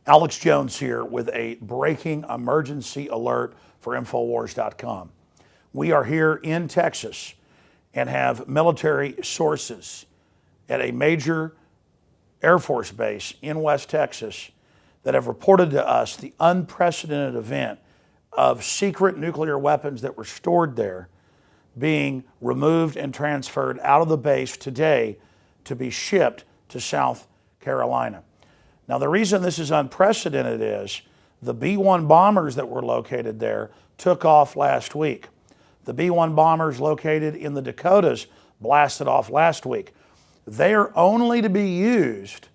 Alex Jones here with a breaking emergency alert for Infowars.com. We are here in Texas and have military sources at a major Air Force base in West Texas that have reported to us the unprecedented event of secret nuclear weapons that were stored there being removed and transferred out of the base today to be shipped to South Carolina. Now, the reason this is unprecedented is the B-1 bombers that were located there took off last week. The B-1 bombers located in the Dakotas blasted off last week. They are only to be used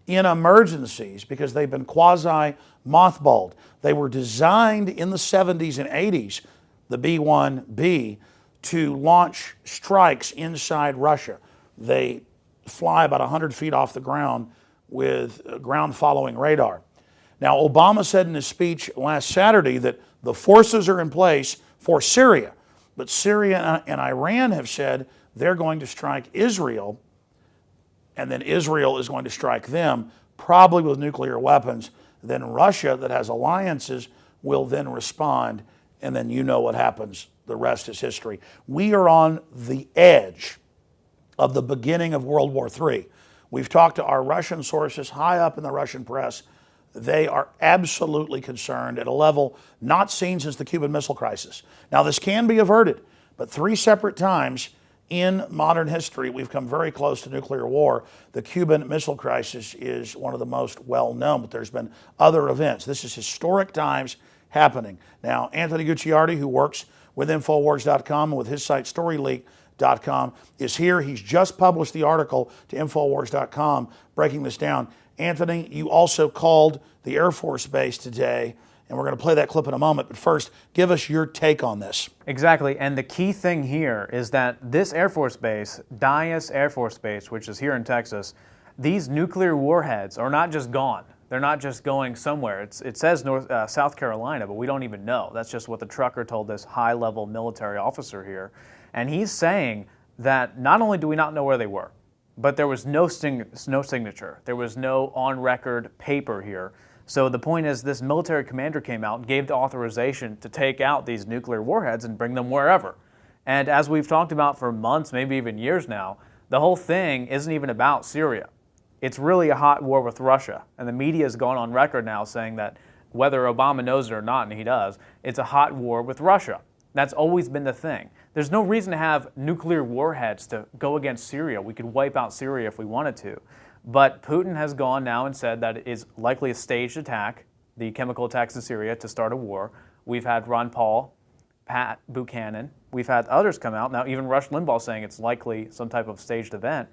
in emergencies because they've been quasi-mothballed. They were designed in the 70s and 80s, the B-1B, to launch strikes inside Russia. They fly about 100 feet off the ground with ground-following radar. Now, Obama said in his speech last Saturday that the forces are in place for Syria, but Syria and Iran have said they're going to strike Israel, and then Israel is going to strike them, probably with nuclear weapons. Then Russia, that has alliances, will then respond, and then you know what happens. The rest is history. We are on the edge of the beginning of World War III. We've talked to our Russian sources high up in the Russian press. They are absolutely concerned at a level not seen since the Cuban Missile Crisis. Now, this can be averted, but 3 separate times in modern history, we've come very close to nuclear war. The Cuban Missile Crisis is one of the most well-known, but there's been other events. This is historic times happening. Now, Anthony Gucciardi, who works with Infowars.com and with his site StoryLeak.com, is here. He's just published the article to Infowars.com breaking this down. Anthony, you also called the Air Force Base today, and we're going to play that clip in a moment. But first, give us your take on this. Exactly, and the key thing here is that this Air Force Base, Dyess Air Force Base, which is here in Texas, these nuclear warheads are not just gone. They're not just going somewhere. It says South Carolina, but we don't even know. That's just what the trucker told this high-level military officer here. And he's saying that not only do we not know where they were, but there was no signature. There was no on-record paper here. So the point is this military commander came out and gave the authorization to take out these nuclear warheads and bring them wherever. And as we've talked about for months, maybe even years now, the whole thing isn't even about Syria. It's really a hot war with Russia. And the media has gone on record now saying that whether Obama knows it or not, and he does, it's a hot war with Russia. That's always been the thing. There's no reason to have nuclear warheads to go against Syria. We could wipe out Syria if we wanted to. But Putin has gone now and said that it is likely a staged attack, the chemical attacks in Syria, to start a war. We've had Ron Paul, Pat Buchanan. We've had others come out. Now even Rush Limbaugh saying it's likely some type of staged event.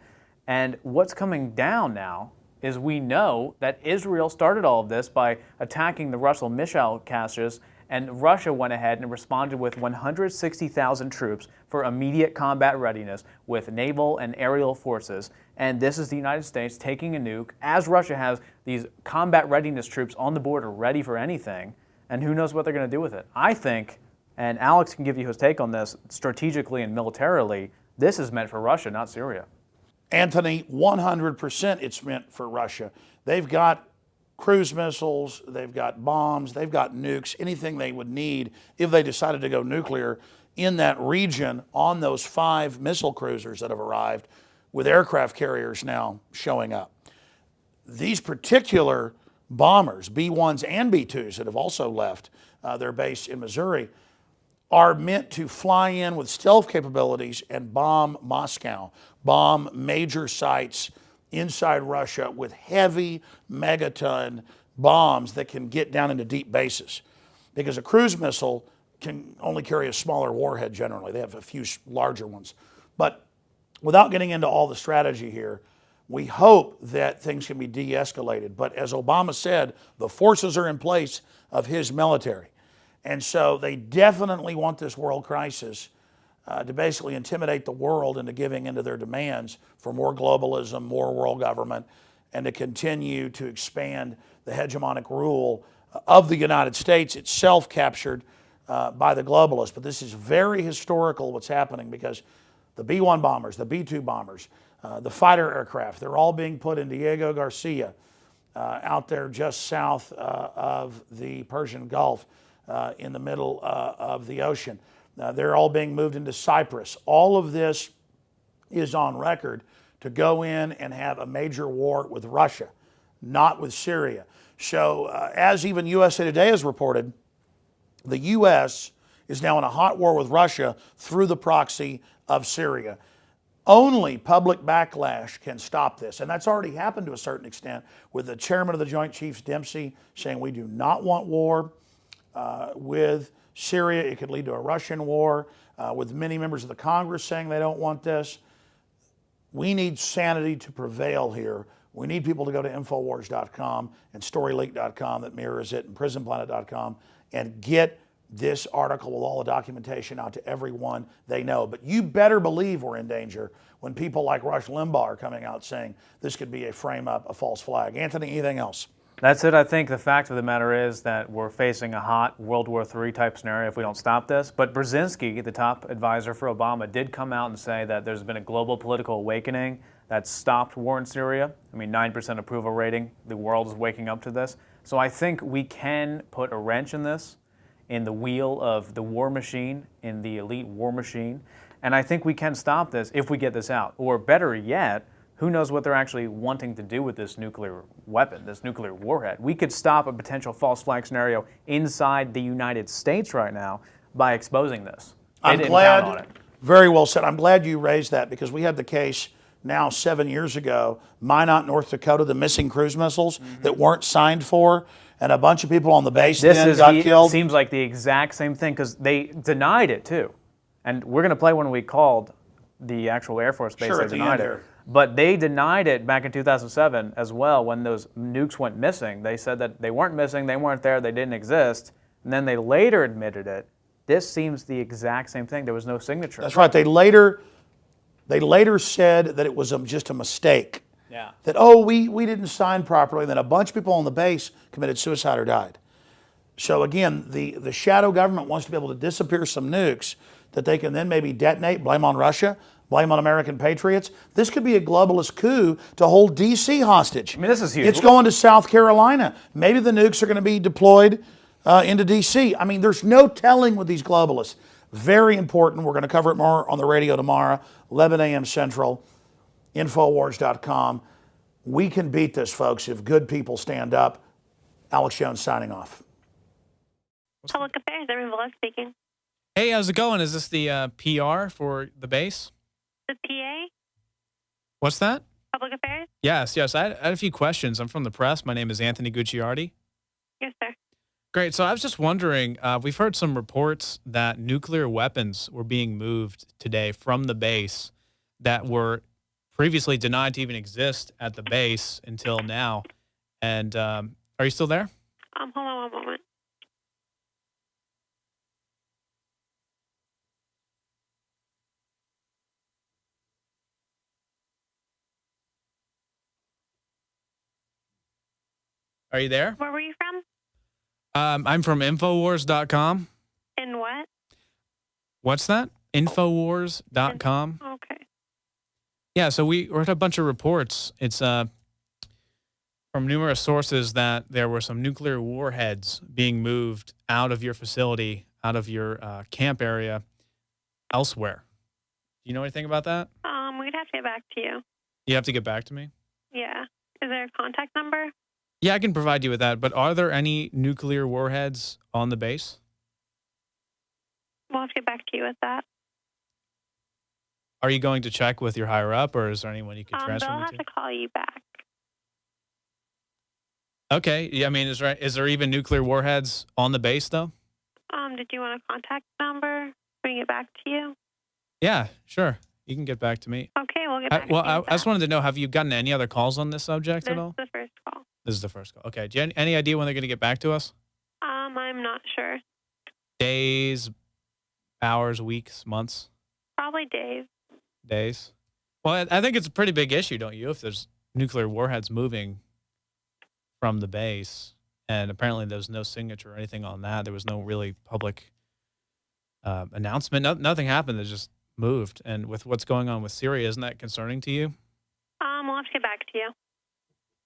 And what's coming down now is we know that Israel started all of this by attacking the Russell missile caches, and Russia went ahead and responded with 160,000 troops for immediate combat readiness with naval and aerial forces. And this is the United States taking a nuke, as Russia has these combat readiness troops on the border ready for anything, and who knows what they're going to do with it. I think, and Alex can give you his take on this, strategically and militarily, this is meant for Russia, not Syria. Anthony, 100% it's meant for Russia. They've got cruise missiles, they've got bombs, they've got nukes, anything they would need if they decided to go nuclear in that region on those 5 missile cruisers that have arrived, with aircraft carriers now showing up. These particular bombers, B-1s and B-2s that have also left their base in Missouri, are meant to fly in with stealth capabilities and bomb Moscow, bomb major sites inside Russia with heavy megaton bombs that can get down into deep bases. Because a cruise missile can only carry a smaller warhead generally. They have a few larger ones. But without getting into all the strategy here, we hope that things can be de-escalated. But as Obama said, the forces are in place of his military. And so they definitely want this world crisis to basically intimidate the world into giving into their demands for more globalism, more world government, and to continue to expand the hegemonic rule of the United States itself captured by the globalists. But this is very historical what's happening, because the B-1 bombers, the B-2 bombers, the fighter aircraft, they're all being put in Diego Garcia out there just south of the Persian Gulf in the middle of the ocean. They're all being moved into Cyprus. All of this is on record to go in and have a major war with Russia, not with Syria. So as even USA Today has reported, the U.S. is now in a hot war with Russia through the proxy of Syria. Only public backlash can stop this. And that's already happened to a certain extent with the chairman of the Joint Chiefs, Dempsey, saying we do not want war with Syria. It could lead to a Russian war, with many members of the Congress saying they don't want this. We need sanity to prevail here. We need people to go to Infowars.com and StoryLeak.com that mirrors it and PrisonPlanet.com and get this article with all the documentation out to everyone they know. But you better believe we're in danger when people like Rush Limbaugh are coming out saying this could be a frame-up, a false flag. Anthony, anything else? That's it. I think the fact of the matter is that we're facing a hot World War III type scenario if we don't stop this. But Brzezinski, the top advisor for Obama, did come out and say that there's been a global political awakening that stopped war in Syria. I mean, 9% approval rating. The world is waking up to this. So I think we can put a wrench in this, in the wheel of the war machine, in the elite war machine. And I think we can stop this if we get this out. Or better yet, who knows what they're actually wanting to do with this nuclear weapon, this nuclear warhead. We could stop a potential false flag scenario inside the United States right now by exposing this. I'm didn't glad, count on it. very well said. I'm glad you raised that because we had the case now 7 years ago, Minot, North Dakota, the missing cruise missiles that weren't signed for, and a bunch of people on the base then got killed. It seems like the exact same thing because they denied it too. And we're going to play when we called the actual Air Force base. Sure, They at the denied end it. there. But they denied it back in 2007 as well when those nukes went missing. They said that they weren't missing, they weren't there, they didn't exist. And then they later admitted it. This seems the exact same thing. There was no signature. That's right. They later said that it was just a mistake. Yeah. That, oh, we didn't sign properly. And then a bunch of people on the base committed suicide or died. So again, the shadow government wants to be able to disappear some nukes that they can then maybe detonate, blame on Russia, blame on American patriots. This could be a globalist coup to hold D.C. hostage. I mean, this is huge. It's going to South Carolina. Maybe the nukes are going to be deployed into D.C. I mean, there's no telling with these globalists. Very important. We're going to cover it more on the radio tomorrow, 11 a.m. Central, Infowars.com. We can beat this, folks, if good people stand up. Alex Jones signing off. Public Affairs, Erin Velez speaking. Hey, how's it going? Is this the PR for the base? The PA? What's that? Public Affairs? Yes. I had a few questions. I'm from the press. My name is Anthony Gucciardi. Yes, sir. Great. So I was just wondering, we've heard some reports that nuclear weapons were being moved today from the base that were previously denied to even exist at the base until now. And are you still there? Hold on one moment. Are you there? Where were you from? I'm from Infowars.com. And what? What's that? Infowars.com. Okay. Yeah, so we read a bunch of reports. It's from numerous sources that there were some nuclear warheads being moved out of your facility, out of your camp area, elsewhere. Do you know anything about that? We'd have to get back to you. You have to get back to me? Yeah. Is there a contact number? Yeah, I can provide you with that. But are there any nuclear warheads on the base? We'll have to get back to you with that. Are you going to check with your higher up, or is there anyone you can transfer They'll me have to? to call you back. Okay. Yeah, I mean, is there even nuclear warheads on the base, though? Did you want a contact number? Bring it back to you? Yeah, sure. You can get back to me. Okay, we'll get back to you. I with just that. wanted to know, have you gotten any other calls on this subject at all? This is the first call. This is the first call. Okay. Do you have any idea when they're going to get back to us? I'm not sure. Days, hours, weeks, months? Probably days. Days. Well, I think it's a pretty big issue, don't you? If there's nuclear warheads moving from the base, and apparently there's no signature or anything on that. There was no really public announcement. Nothing happened. It just moved. And with what's going on with Syria, isn't that concerning to you? We'll have to get back to you.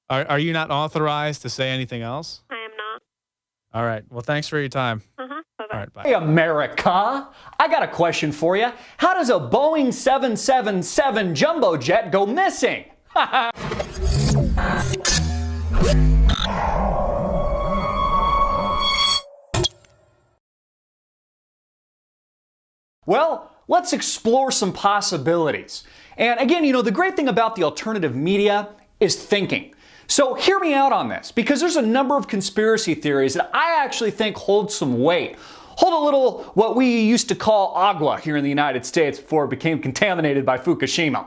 Are you not authorized to say anything else? I am not. All right. Well, thanks for your time. Bye-bye. All right, bye. Hey, America, I got a question for you. How does a Boeing 777 jumbo jet go missing? Well, let's explore some possibilities. And again, you know, the great thing about the alternative media is thinking. So hear me out on this, because there's a number of conspiracy theories that I actually think hold some weight. Hold a little what we used to call agua here in the United States before it became contaminated by Fukushima.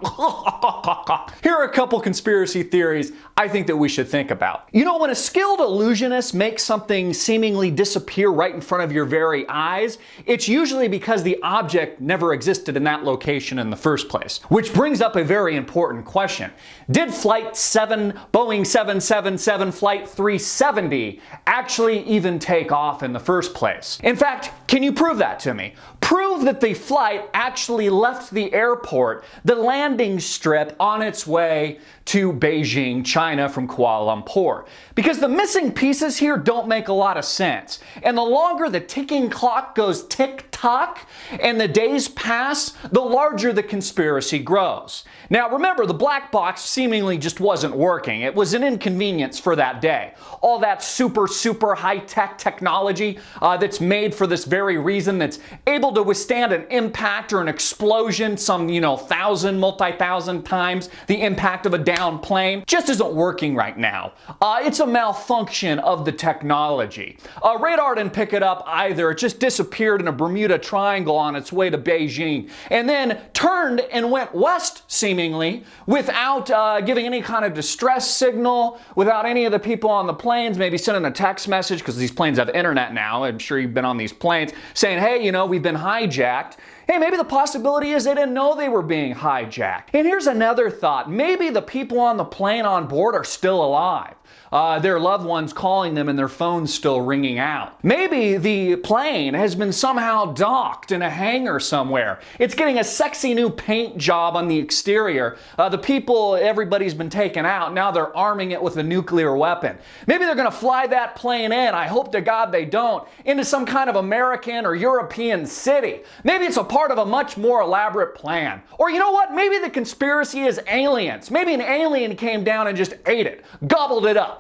Here are a couple conspiracy theories I think that we should think about. You know, when a skilled illusionist makes something seemingly disappear right in front of your very eyes, it's usually because the object never existed in that location in the first place. Which brings up a very important question. Did Boeing 777 Flight 370 actually even take off in the first place? In fact, can you prove that to me? Prove that the flight actually left the airport, the landing strip, on its way to Beijing, China from Kuala Lumpur. Because the missing pieces here don't make a lot of sense. And the longer the ticking clock goes tick-tock and the days pass, the larger the conspiracy grows. Now remember, the black box seemingly just wasn't working. It was an inconvenience for that day. All that super high-tech technology that's made for this very reason, that's able to withstand an impact or an explosion some, multi-thousand times the impact of a downed plane, just isn't working right now. It's a malfunction of the technology. Radar didn't pick it up either. It just disappeared in a Bermuda Triangle on its way to Beijing, and then turned and went west, seemingly, without giving any kind of distress signal, without any of the people on the planes maybe sending a text message, because these planes have internet now. I'm sure you've been on these planes, saying, hey, we've been hijacked. Hey, maybe the possibility is they didn't know they were being hijacked. And here's another thought. Maybe the people on the plane on board are still alive. Their loved ones calling them and their phones still ringing out. Maybe the plane has been somehow docked in a hangar somewhere. It's getting a sexy new paint job on the exterior. The people, everybody's been taken out. Now they're arming it with a nuclear weapon. Maybe they're going to fly that plane in, I hope to God they don't, into some kind of American or European city. Maybe it's a part of a much more elaborate plan. Or you know what? Maybe the conspiracy is aliens. Maybe an alien came down and just ate it, gobbled it up.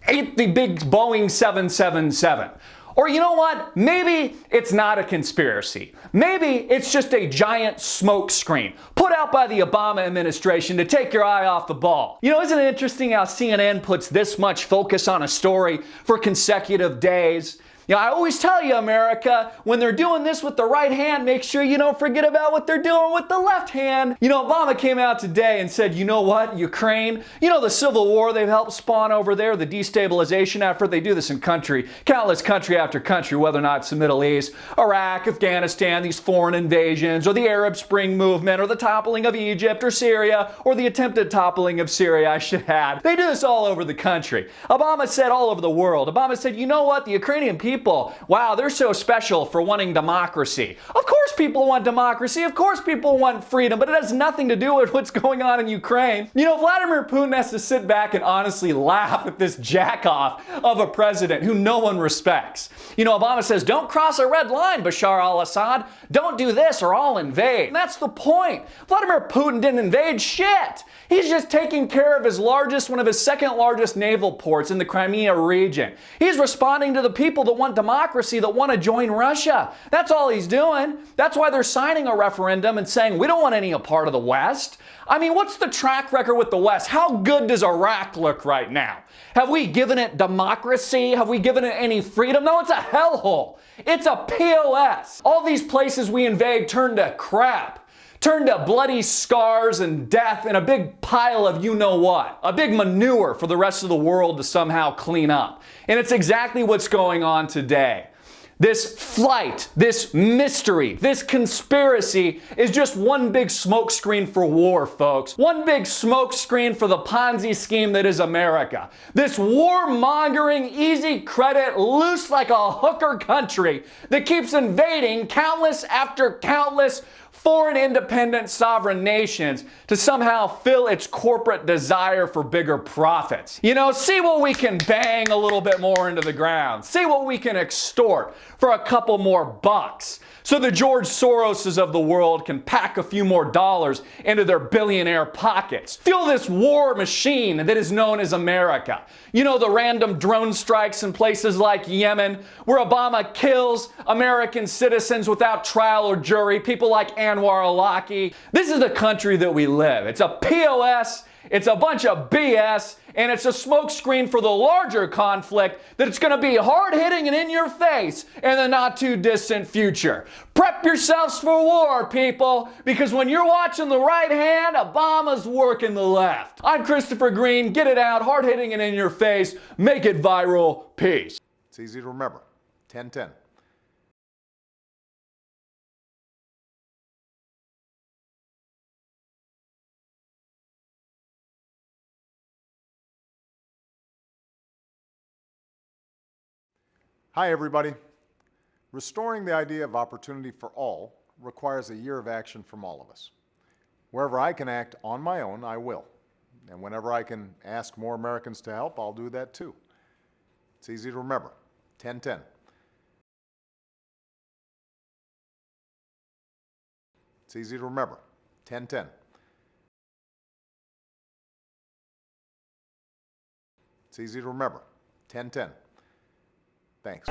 Ate the big Boeing 777. Or you know what? Maybe it's not a conspiracy. Maybe it's just a giant smoke screen put out by the Obama administration to take your eye off the ball. Isn't it interesting how CNN puts this much focus on a story for consecutive days? I always tell you, America, when they're doing this with the right hand, make sure you don't forget about what they're doing with the left hand. Obama came out today and said, you know what, Ukraine, the civil war they've helped spawn over there, the destabilization effort, they do this in countless country after country, whether or not it's the Middle East, Iraq, Afghanistan, these foreign invasions, or the Arab Spring movement, or the toppling of Egypt or Syria, or the attempted toppling of Syria, I should add. They do this all over the country. Obama said all over the world. Obama said, you know what, the Ukrainian people, wow, they're so special for wanting democracy. Of course people want democracy. Of course people want freedom, but it has nothing to do with what's going on in Ukraine. Vladimir Putin has to sit back and honestly laugh at this jack-off of a president who no one respects. Obama says, don't cross a red line, Bashar al-Assad. Don't do this or I'll invade. And that's the point. Vladimir Putin didn't invade shit. He's just taking care of one of his second largest naval ports in the Crimea region. He's responding to the people that want democracy, that want to join Russia. That's all he's doing. That's why they're signing a referendum and saying, we don't want any part of the West. What's the track record with the West? How good does Iraq look right now? Have we given it democracy? Have we given it any freedom? No, it's a hellhole. It's a POS. All these places we invade turn to crap. Turn to bloody scars and death and a big pile of you-know-what. A big manure for the rest of the world to somehow clean up. And it's exactly what's going on today. This flight, this mystery, this conspiracy is just one big smokescreen for war, folks. One big smokescreen for the Ponzi scheme that is America. This warmongering, easy credit, loose like a hooker country that keeps invading countless after countless foreign independent sovereign nations to somehow fill its corporate desire for bigger profits. You know, see what we can bang a little bit more into the ground. See what we can extort for a couple more bucks, so the George Soroses of the world can pack a few more dollars into their billionaire pockets. Fuel this war machine that is known as America. You know, the random drone strikes in places like Yemen, where Obama kills American citizens without trial or jury, people like Anwar al-Awlaki. This is the country that we live. It's a POS, it's a bunch of BS, and it's a smokescreen for the larger conflict that it's going to be hard-hitting and in your face in the not-too-distant future. Prep yourselves for war, people, because when you're watching the right hand, Obama's working the left. I'm Christopher Green. Get it out, hard-hitting and in your face. Make it viral. Peace. It's easy to remember. 10-10. Hi, everybody. Restoring the idea of opportunity for all requires a year of action from all of us. Wherever I can act on my own, I will. And whenever I can ask more Americans to help, I'll do that too. It's easy to remember. 10-10. It's easy to remember. 10-10. It's easy to remember. 10-10. Thanks.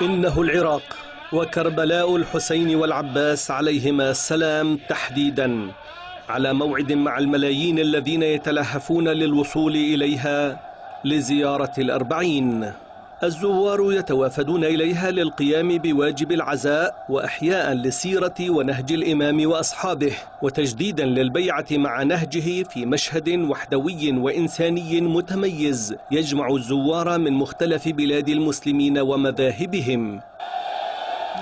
إنه العراق وكربلاء الحسين والعباس عليهما السلام تحديدا، على موعد مع الملايين الذين يتلهفون للوصول إليها لزيارة الأربعين. الزوار يتوافدون إليها للقيام بواجب العزاء وإحياء للسيرة ونهج الإمام وأصحابه، وتجديدا للبيعة مع نهجه في مشهد وحدوي وإنساني متميز يجمع الزوار من مختلف بلاد المسلمين ومذاهبهم.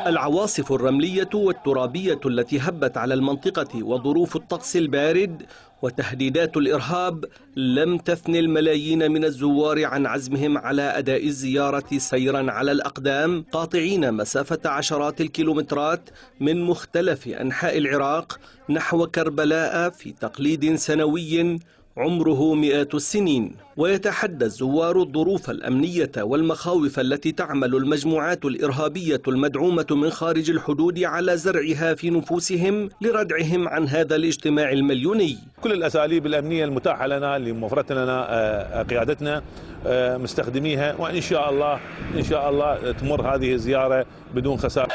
العواصف الرملية والترابية التي هبت على المنطقة وظروف الطقس البارد وتهديدات الإرهاب لم تثن الملايين من الزوار عن عزمهم على أداء الزيارة سيرا على الأقدام، قاطعين مسافة عشرات الكيلومترات من مختلف أنحاء العراق نحو كربلاء في تقليد سنوي عمره مئات السنين. ويتحدى الزوار الظروف الأمنية والمخاوف التي تعمل المجموعات الإرهابية المدعومة من خارج الحدود على زرعها في نفوسهم لردعهم عن هذا الاجتماع المليوني. كل الأساليب الأمنية المتاحة لنا لموفرة لنا قيادتنا مستخدميها، وإن شاء الله تمر هذه الزيارة بدون خسارة.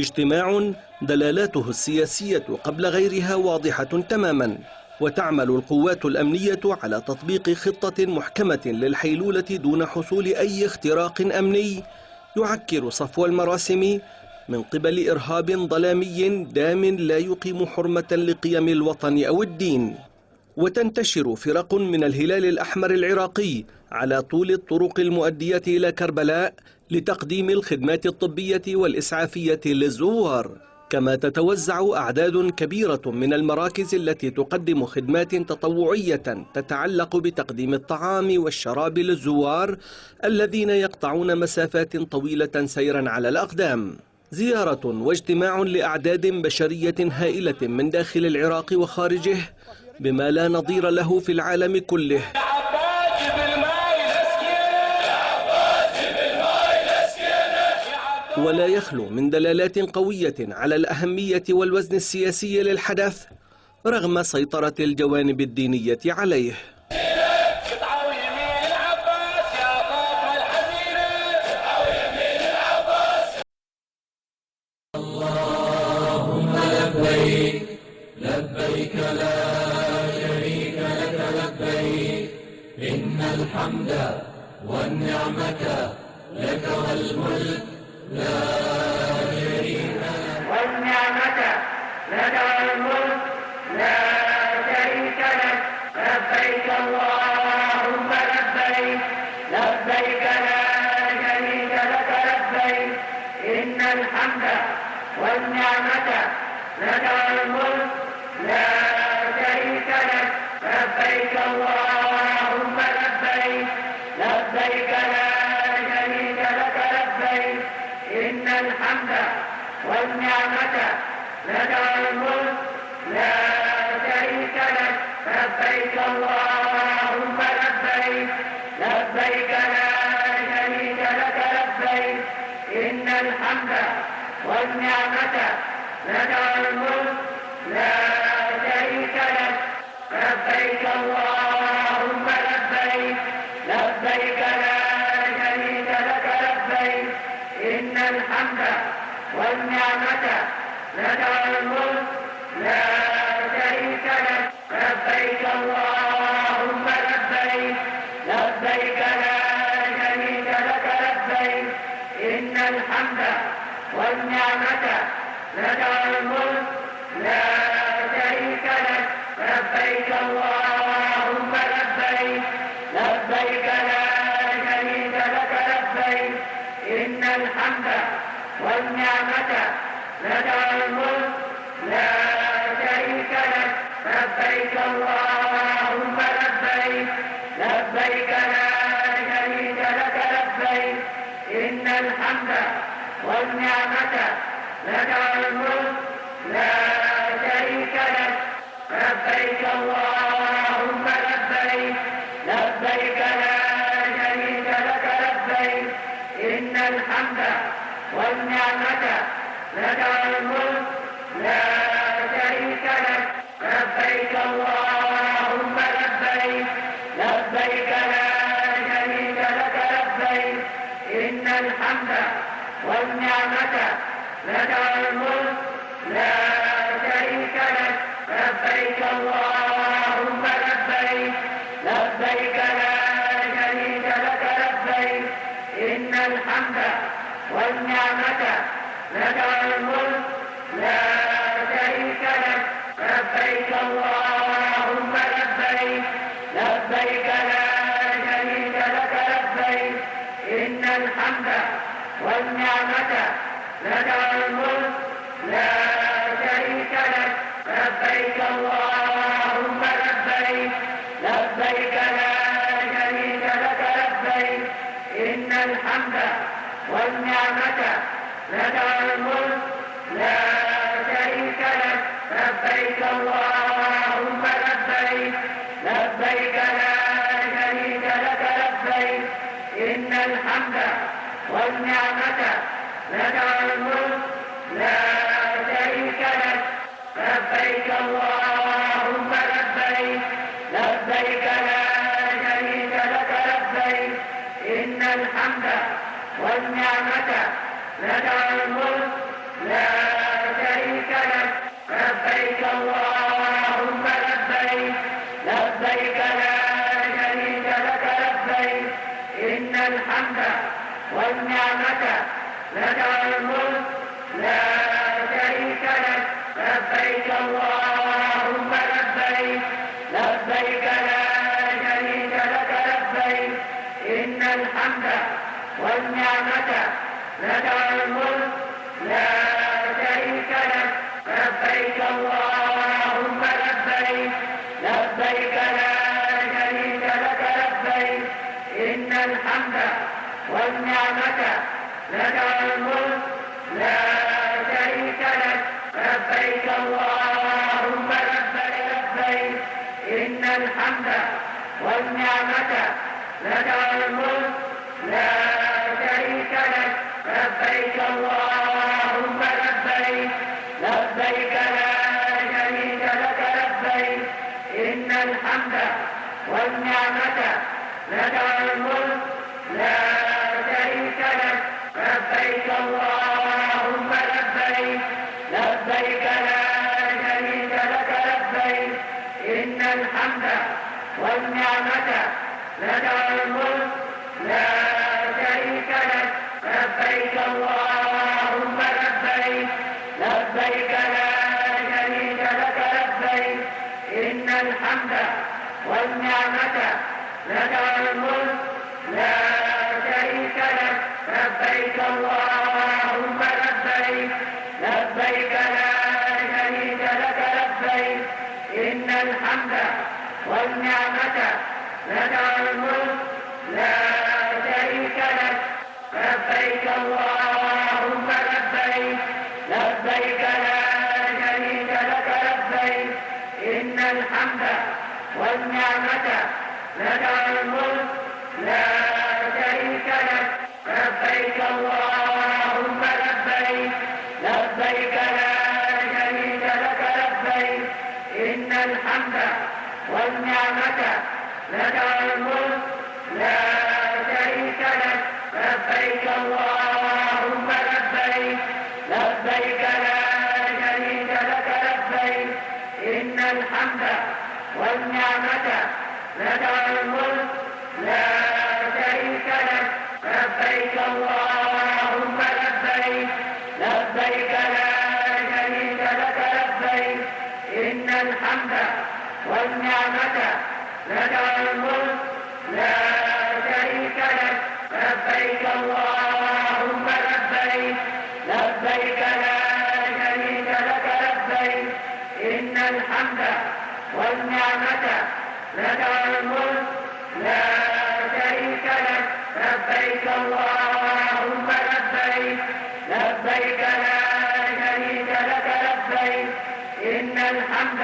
اجتماع دلالاته السياسية قبل غيرها واضحة تماما، وتعمل القوات الأمنية على تطبيق خطة محكمة للحيلولة دون حصول أي اختراق أمني يعكر صفو المراسم من قبل إرهاب ظلامي دام لا يقيم حرمة لقيم الوطن أو الدين. وتنتشر فرق من الهلال الأحمر العراقي على طول الطرق المؤدية إلى كربلاء لتقديم الخدمات الطبية والإسعافية للزوار، كما تتوزع أعداد كبيرة من المراكز التي تقدم خدمات تطوعية تتعلق بتقديم الطعام والشراب للزوار الذين يقطعون مسافات طويلة سيرا على الأقدام. زيارة واجتماع لأعداد بشرية هائلة من داخل العراق وخارجه بما لا نظير له في العالم كله. ولا يخلو من دلالات قوية على الأهمية والوزن السياسي للحدث رغم سيطرة الجوانب الدينية عليه. اللهم لبيك لبيك لا شريك لك لبيك إن الحمد والنعمة لك والملك لا شريك لك والنعمة لك والملك لا شريك لك لبيك اللهم لبيك لبيك لا شريك لك لبيك إن الحمد والنعمة لك والملك لا شريك لك لبيك اللهم لبيك لبيك لا شريك لك لبيك إن الحمد والنعمة لك والملك لا شريك لك لبيك اللهم لبيك لبيك لا شريك لك لبيك إن الحمد والنعمة لك والملك لا شريك لك لبيك اللهم لبيك لبيك لا شريك لك لبيك إن الحمد والنعمة لك والملك لا شريك لك لبيك اللهم لبيك لبيك لا شريك لك لبيك إن الحمد والنعمة لك والملك لا شريك لك لبيك اللهم لبيك لبيك لا شريك لك لبيك إن الحمد والنعمة لك والملك لا شريك لك لبيك اللهم لبيك لبيك لا شريك لك لبيك إن الحمد والنعمة لك والملك لا شريك لك لبيك اللهم لبيك لبيك لا شريك لك لبيك إن الحمد والنعمة لك والملك لا شريك لك لبيك اللهم لبيك لبيك لا شريك لك لبيك إن الحمد والنعمة لك والملك لا شريك لك لبيك اللهم لبيك لبيك لا شريك لك لبيك إن الحمد والنعمة لك والملك لا شريك لك لبيك اللهم لبيك لبيك لا شريك لك لبيك إن الحمد والنعمة لك والملك لا شريك لك لبيك اللهم لبيك لبيك لا شريك لك لبيك إن الحمد والنعمة لك والملك لا شريك لك لبيك اللهم لبيك لبيك لا شريك لك لبيك إن الحمد والنعمة لك والملك لا شريك لك لبيك اللهم لبيك لبيك لا شريك لك لبيك إن الحمد والنعمة لك والملك لا الحمد والنعمة لك والملك لا شريك لك لبيك اللهم لبيك لبيك لا شريك لك لبيك إن الحمد والنعمة لك والملك لا شريك لك لبيك اللهم لبيك لبيك لا شريك لك لبيك إن الحمد والنعمة لك والملك لا شريك لك لبيك اللهم لبيك لبيك إن الحمد والنعمة لك والملك لا شريك لك لبيك اللهم لبيك لبيك لا شريك لك لبيك إن الحمد والنعمة لك والملك لا شريك لك لبيك اللهم لبيك لبيك لا شريك لك لبيك إن الحمد والنعمة لك والملك لا شريك لك لبيك اللهم لبيك لبيك لا شريك لك لبيك إن الحمد والنعمة لك والملك لا شريك لك لبيك اللهم لبيك لبيك لا شريك لك لبيك إن الحمد والنعمة لك والملك لا شريك لك لبيك اللهم لبيك لبيك لا شريك لك لبيك إن الحمد والنعمة لك والملك لا شريك لك لبيك اللهم لبيك لبيك لا شريك لك لبيك إن الحمد والنعمة لك والملك لا شريك لك لبيك اللهم لبيك لبيك لا شريك لك لبيك إن الحمد والنعمة لك والملك لا شريك لك لبيك اللهم لبيك لبيك لا شريك لك لبيك إن الحمد والنعمة لك والملك لا شريك لك لبيك اللهم لبيك لبيك لا شريك لك لبيك إن الحمد والنعمة لك والملك لا شريك لك لبيك اللهم لبيك لبيك لا شريك لك لبيك إن الحمد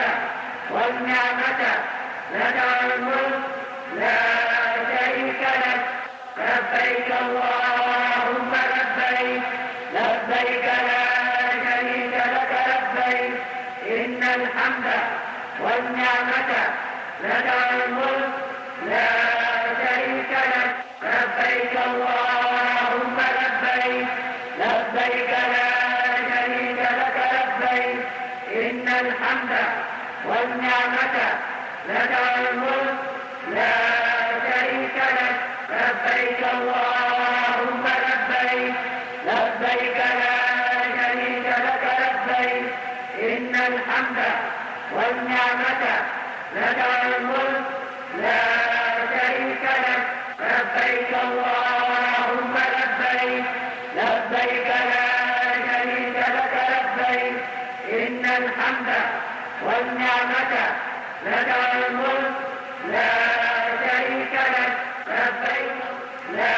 والنعمة لك والملك لا شريك لك لبيك اللهم لبيك لبيك لا شريك لك لبيك إن الحمد والنعمة لك والملك لا شريك لك لبيك اللهم لبيك لبيك لا شريك لك لبيك إن الحمد والنعمة لك والملك لا شريك لك لبيك اللهم لبيك لبيك لا شريك لك لبيك إن الحمد والنعمة لك والملك لا شريك لك لبيك اللهم لبيك لبيك لا شريك لك لبيك إن الحمد والنعمة لك والملك لا شريك لك لبيك لا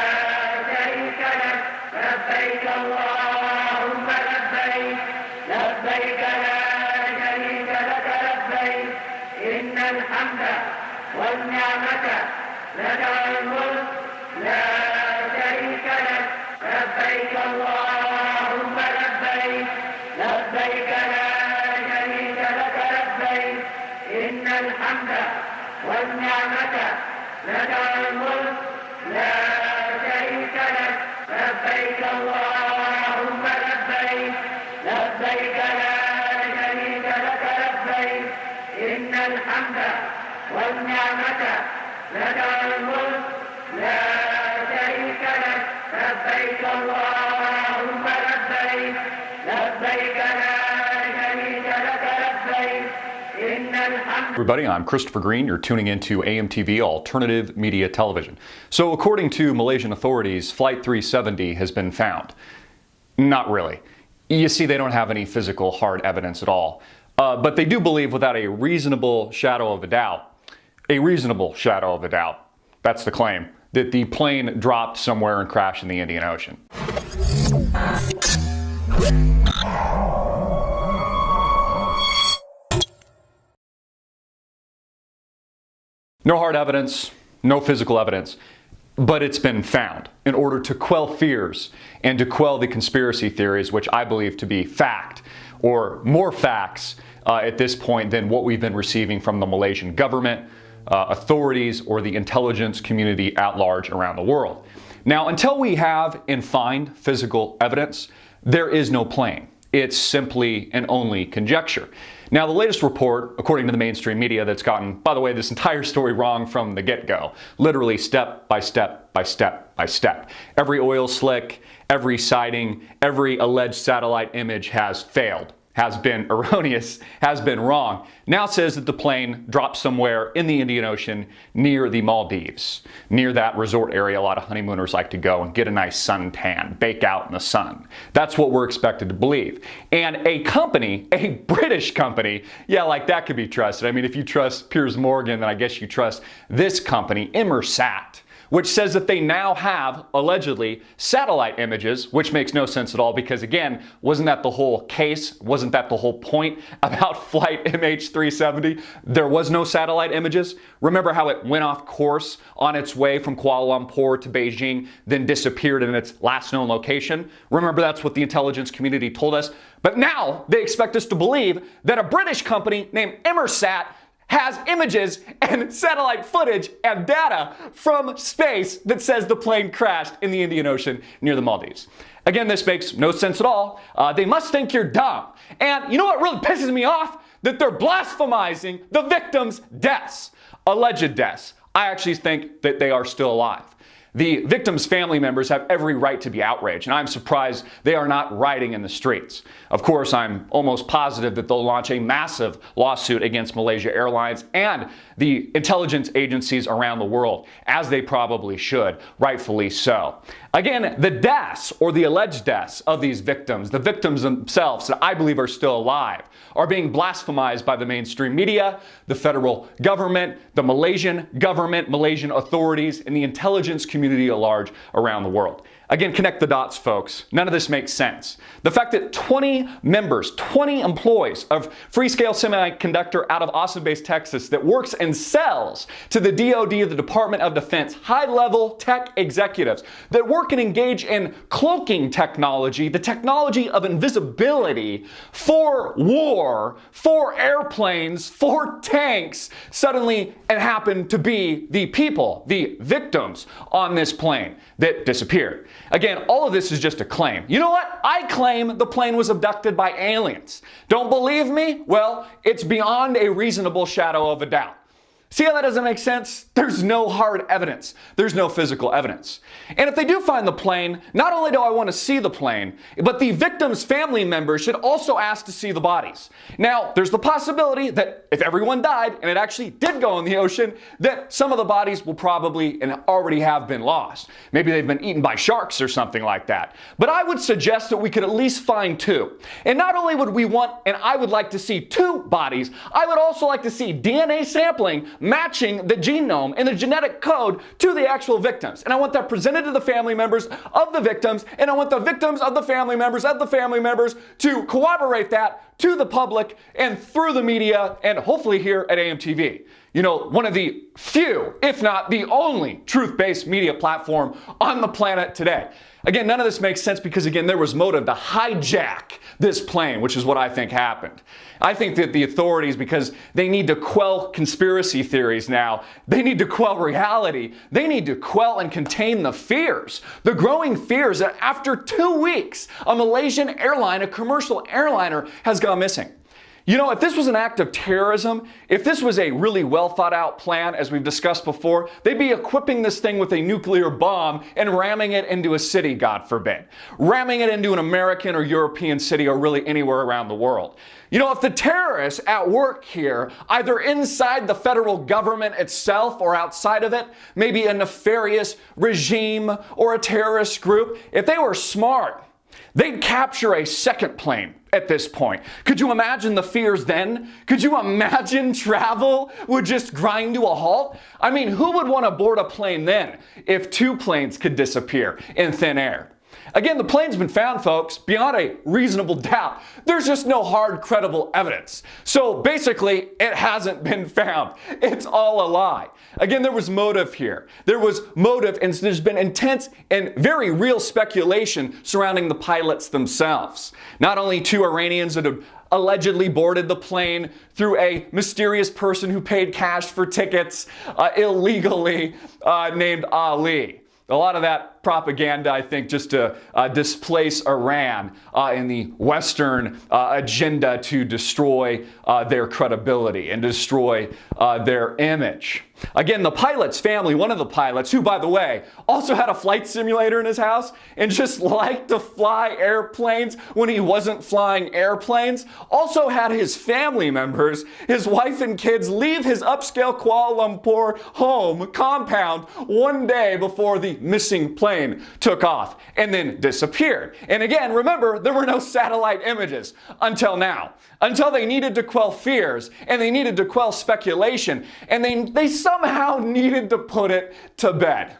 شريك لك لبيك اللهم لبيك لبيك لا شريك لك لبيك إن الحمد والنعمة لك والملك لا شريك لك لبيك اللهم لبيك لبيك لا شريك لك لبيك إن الحمد والنعمة لك والملك لا شريك لك لبيك اللهم لبيك لبيك لا شريك لك لبيك إن الحمد والنعمة لك والملك لا شريك لبيك اللهم لبيك لبيك لا شريك لك لبيك إن الحمد. Everybody, I'm Christopher Green. You're tuning into AMTV Alternative Media Television. So according to Malaysian authorities, Flight 370 has been found. Not really. You see, they don't have any physical hard evidence at all. But they do believe without a reasonable shadow of a doubt, that's the claim, that the plane dropped somewhere and crashed in the Indian Ocean. No hard evidence, no physical evidence, but it's been found in order to quell fears and to quell the conspiracy theories, which I believe to be fact, or more facts at this point than what we've been receiving from the Malaysian government, authorities, or the intelligence community at large around the world. Now, until we have and find physical evidence, there is no plane. It's simply and only conjecture. Now, the latest report, according to the mainstream media, that's gotten, by the way, this entire story wrong from the get-go, literally step by step by step by step. Every oil slick, every sighting, every alleged satellite image has failed, has been erroneous, has been wrong. Now says that the plane dropped somewhere in the Indian Ocean near the Maldives, near that resort area a lot of honeymooners like to go and get a nice suntan, bake out in the sun. That's what we're expected to believe. And a company, a British company, yeah, like that could be trusted. I mean, if you trust Piers Morgan, then I guess you trust this company, Inmarsat, which says that they now have, allegedly, satellite images, which makes no sense at all because, again, wasn't that the whole case? Wasn't that the whole point about flight MH370? There was no satellite images. Remember how it went off course on its way from Kuala Lumpur to Beijing, then disappeared in its last known location? Remember, that's what the intelligence community told us. But now they expect us to believe that a British company named Inmarsat has images and satellite footage and data from space that says the plane crashed in the Indian Ocean near the Maldives. Again, this makes no sense at all. They must think you're dumb. And you know what really pisses me off? That they're blasphemizing the victims' deaths, alleged deaths. I actually think that they are still alive. The victims' family members have every right to be outraged, and I'm surprised they are not rioting in the streets. Of course, I'm almost positive that they'll launch a massive lawsuit against Malaysia Airlines and the intelligence agencies around the world, as they probably should, rightfully so. Again, the deaths, or the alleged deaths of these victims, the victims themselves that I believe are still alive, are being blasphemized by the mainstream media, the federal government, the Malaysian government, Malaysian authorities, and the intelligence community at large around the world. Again, connect the dots, folks. None of this makes sense. The fact that 20 members, 20 employees of Freescale Semiconductor out of Austin Base, Texas, that works and sells to the DoD, the Department of Defense, high-level tech executives that work and engage in cloaking technology, the technology of invisibility for war, for airplanes, for tanks, suddenly and happen to be the people, the victims on this plane that disappeared. Again, all of this is just a claim. You know what? I claim the plane was abducted by aliens. Don't believe me? Well, it's beyond a reasonable shadow of a doubt. See how that doesn't make sense? There's no hard evidence. There's no physical evidence. And if they do find the plane, not only do I want to see the plane, but the victims' family members should also ask to see the bodies. Now, there's the possibility that if everyone died and it actually did go in the ocean, that some of the bodies will probably and already have been lost. Maybe they've been eaten by sharks or something like that. But I would suggest that we could at least find two. And not only would we want, and I would like to see two bodies, I would also like to see DNA sampling matching the genome and the genetic code to the actual victims. And I want that presented to the family members of the victims, and I want the victims of the family members to corroborate that to the public and through the media and hopefully here at AMTV. You know, one of the few, if not the only, truth-based media platform on the planet today. Again, none of this makes sense because, again, there was motive to hijack this plane, which is what I think happened. I think that the authorities, because they need to quell conspiracy theories now, they need to quell reality, they need to quell and contain the fears, the growing fears that after 2 weeks, a Malaysian airline, a commercial airliner, has gone missing. You know, if this was an act of terrorism, if this was a really well thought out plan, as we've discussed before, they'd be equipping this thing with a nuclear bomb and ramming it into a city, God forbid. Ramming it into an American or European city or really anywhere around the world. You know, if the terrorists at work here, either inside the federal government itself or outside of it, maybe a nefarious regime or a terrorist group, if they were smart, they'd capture a second plane at this point. Could you imagine the fears then? Could you imagine travel would just grind to a halt? I mean, who would want to board a plane then if 2 planes could disappear in thin air? Again, the plane's been found, folks, beyond a reasonable doubt. There's just no hard, credible evidence. So basically, it hasn't been found. It's all a lie. Again, there was motive here. There was motive, and there's been intense and very real speculation surrounding the pilots themselves. Not only 2 Iranians that have allegedly boarded the plane through a mysterious person who paid cash for tickets illegally named Ali. A lot of that propaganda, I think, just to displace Iran in the Western agenda to destroy their credibility and destroy their image. Again, the pilot's family, one of the pilots, who, by the way, also had a flight simulator in his house and just liked to fly airplanes when he wasn't flying airplanes, also had his family members, his wife and kids, leave his upscale Kuala Lumpur home compound one day before the missing plane took off and then disappeared. And again, remember, there were no satellite images until now. Until they needed to quell fears and they needed to quell speculation and they somehow needed to put it to bed.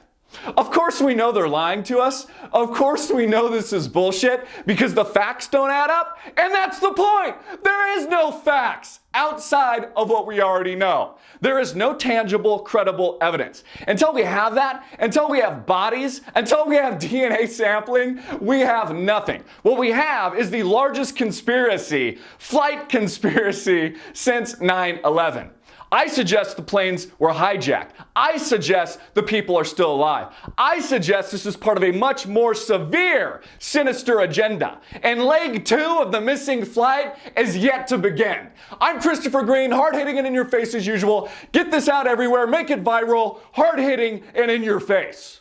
Of course we know they're lying to us. Of course we know this is bullshit because the facts don't add up, and that's the point. There is no facts outside of what we already know. There is no tangible, credible evidence. Until we have that, until we have bodies, until we have DNA sampling, we have nothing. What we have is the largest conspiracy, flight conspiracy, since 9/11. I suggest the planes were hijacked. I suggest the people are still alive. I suggest this is part of a much more severe, sinister agenda. And leg 2 of the missing flight is yet to begin. I'm Christopher Green, hard-hitting and in your face as usual. Get this out everywhere, make it viral, hard-hitting and in your face.